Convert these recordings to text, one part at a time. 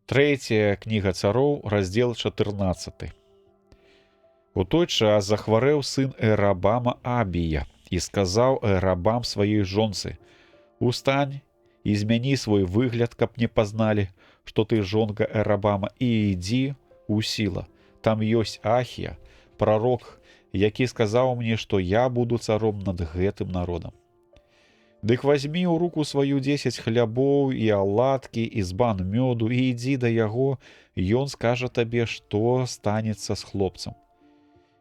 Трэцяя кніга цароў, раздзел 14. У той час захварэў сын Эрабама Абія, і сказаў Эрабам сваёй жонцы: «Устань і змяні свой выгляд, каб не пазналі, што ты жонка Эрабама, і ідзі у Сіла. Там ёсць Ахія, прарок, які сказаў мне, што я буду царом над гэтым народам. Дык вазьмі ў руку сваю 10 хлябоў і аладкі і збан мёду, і ідзі да яго, ён скажа табе, што станецца з хлопцам».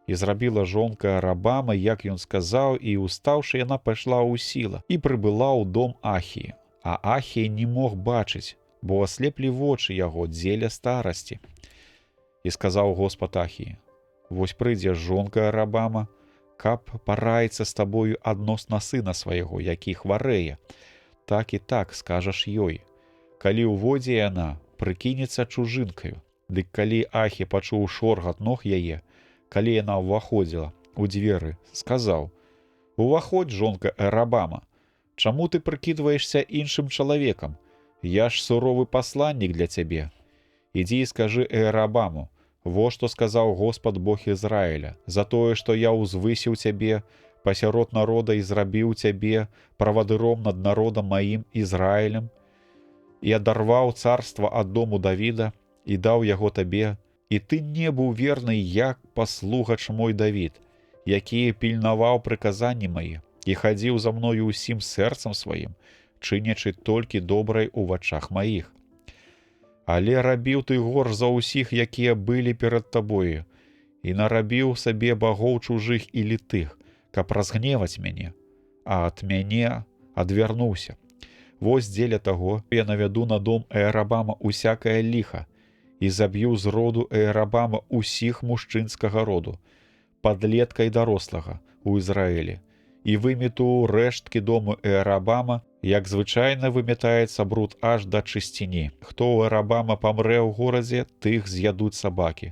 І зрабіла жонка Эрабама, як ён сказаў, і устаўшы, яна пайшла ў Сіла і прыбыла ў дом Ахіі. А Ахія не мог бачыць, бо аслеплі вочы яго дзеля старасці. І сказаў Господ Ахіі: «Вось прыйдзе жонка Эрабама, каб параіцца з табою адносна сына свайго, які хварэе. Так і так скажаш ёй. Калі ўводзе яна, прыкінецца чужынкаю». Дык калі Ахі пачуў шоргат ног яе, калі яна ўваходзіла ў дзверы, сказаў: «Уваходзь, жонка Эрабама, чаму ты прыкідваешся іншым чалавекам? Я ж суровы пасланнік для цябе. Ідзі і скажы Эрабаму: во што сказаў Господ Бог Ізраіля, за тое, што я ўзвысіў цябе пасярод народа і зрабіў цябе правадыром над народам маім Ізраілем, і адарваў царства ад дому Давіда і даў яго табе, і ты не быў верны, як паслугач мой Давід, які пільнаваў прыказанні мае і хадзіў за мною ўсім сэрцам сваім, чынячы толькі добрай у вачах маіх. Але рабіў ты горш за ўсіх, якія былі перад табою, і нарабіў сабе багоў чужых і літых, каб разгневаць мяне, а ад мяне адвярнуўся. Вось дзеля таго я навяду на дом Эрабама усякае ліха, і заб'ю з роду Эрабама усіх мужчынскага роду, падлетка і дарослага у Ізраілі, і вымету рэшткі дому Эрабама, як звычайна вымятаецца бруд аж да чысціні. Хто ў Эрабама памрэ ў горадзе, тых з'ядуць сабакі,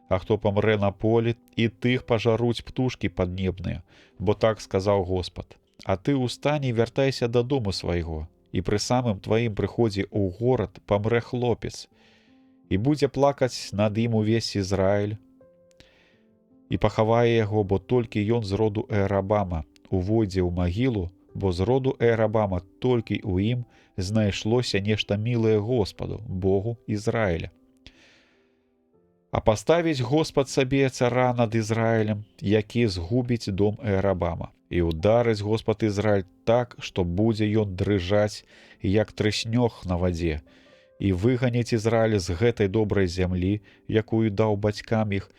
а хто памрэ на полі, і тых пажаруць птушкі паднебныя, бо так сказаў Господ. А ты устань і вяртайся дадому свайго, і пры самым тваім прыходзе ў горад памрэ хлопец, і будзе плакаць над ім увесь Ізраіль, і пахавае яго, бо толькі ён з роду Эрабама увойдзе ў магілу, бо з роду Эрабама толькі ў ім знайшлося нешта мілае Господу, Богу Ізраіля. А паставіць Господ сабе цара над Ізраілем, які згубіць дом Эрабама. І ударыць Господ Ізраіль так, што будзе ён дрыжаць, як трыснёг на вадзе, і выганіць Ізраіль з гэтай добрай зямлі, якую даў бацькам іх,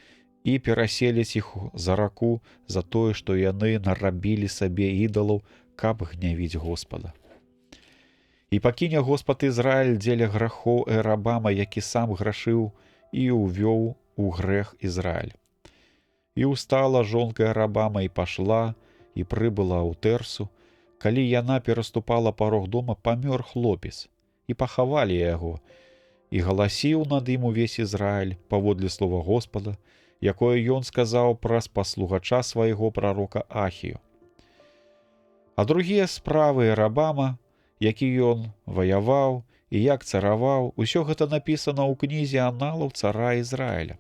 і пераселіць іх за раку за тое, што яны нарабілі сабе ідалаў, каб гнявіць Господа. І пакіне Господ Ізраіль дзеля грахоў Эрабама, які сам грашыў, і ўвёў у грэх Ізраіль. І устала жонка Эрабама і пашла, і прыбыла ў Тэрсу. Калі яна пераступала парог дома, памёр хлопец, і пахавалі яго, і галасіў над ім увесь Ізраіль паводле слова Господа, якое ён сказаў праз паслугача свайго прарока Ахію. А другія справы Эрабама, які ён ваяваў і як цараваў, усё гэта напісана ў кнізе аналаў цара Ізраіля.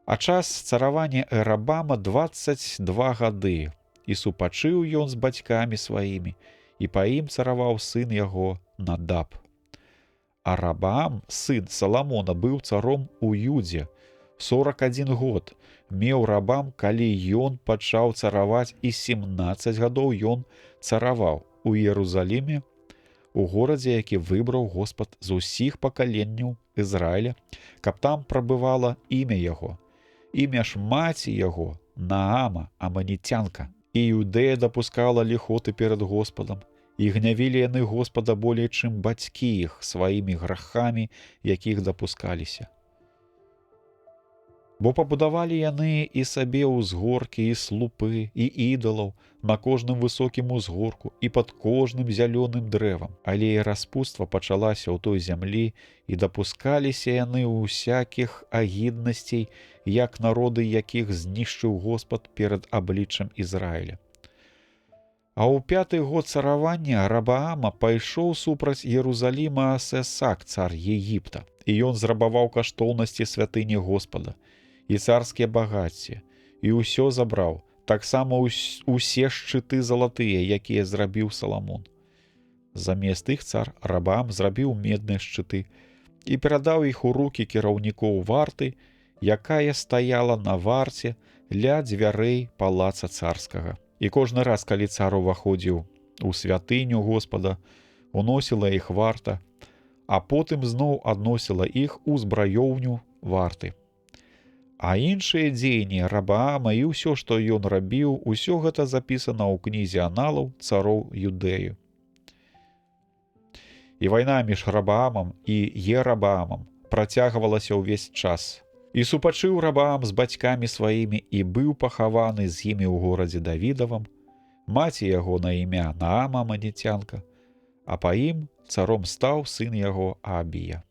А час царавання Эрабама 22 гады, і супачыў ён з бацькамі сваімі, і па ім цараваў сын яго Надаб. А Рабаам, сын Саламона, быў царом у Юдзе 41 год. Меў Рабам, калі ён пачаў цараваць, і 17 гадоў ён цараваў у Іерусаліме, у горадзе, які выбраў Господ з усіх пакаленняў Ізраіля, каб там прабывала імя яго. Імя ж маці яго Наама, аманіцянка. І Іудэя дапускала ліхоты перад Господам, і гнявілі яны Господа болей, чым бацькі іх сваімі грахамі, якіх дапускаліся. Бо пабудавалі яны і сабе ўзгоркі, і слупы, і ідалаў на кожным высокім узгорку і пад кожным зялёным дрэвам. Але і распуства пачалася ў той зямлі, і дапускаліся яны ўсякіх агіднасцей, як народы, якіх знішчыў Господ перад абліччам Ізраіля. А ў 5-й год царавання Рабаама пайшоў супраць Іерусаліма Сесак, цар Егіпта, і ён зрабаваў каштоўнасці святыні Господа, і царскія багацці, і ўсё забраў, таксама усе шчыты залатыя, якія зрабіў Саламон. Замест іх цар Рэхабаам зрабіў медныя шчыты і перадаў іх у рукі кіраўнікоў варты, якая стаяла на варце ля дзвярэй палаца царскага. І кожны раз, калі цар уваходзіў у святыню Господа, уносіла іх варта, а потым зноў адносіла іх у збраёўню варты. А іншыя дзеянні Рэхабаама і ўсё, што ён рабіў, усё гэта запісана ў кнізе аналаў цароў Юдэю. І вайна між Рэхабаамам і Ерабаамам працягвалася ўвесь час. І супачыў Рэхабаам з бацькамі сваімі і быў пахаваны з імі ў горадзе Давідавам, маці яго на імя Наама Манітянка, а па ім царом стаў сын яго Абія.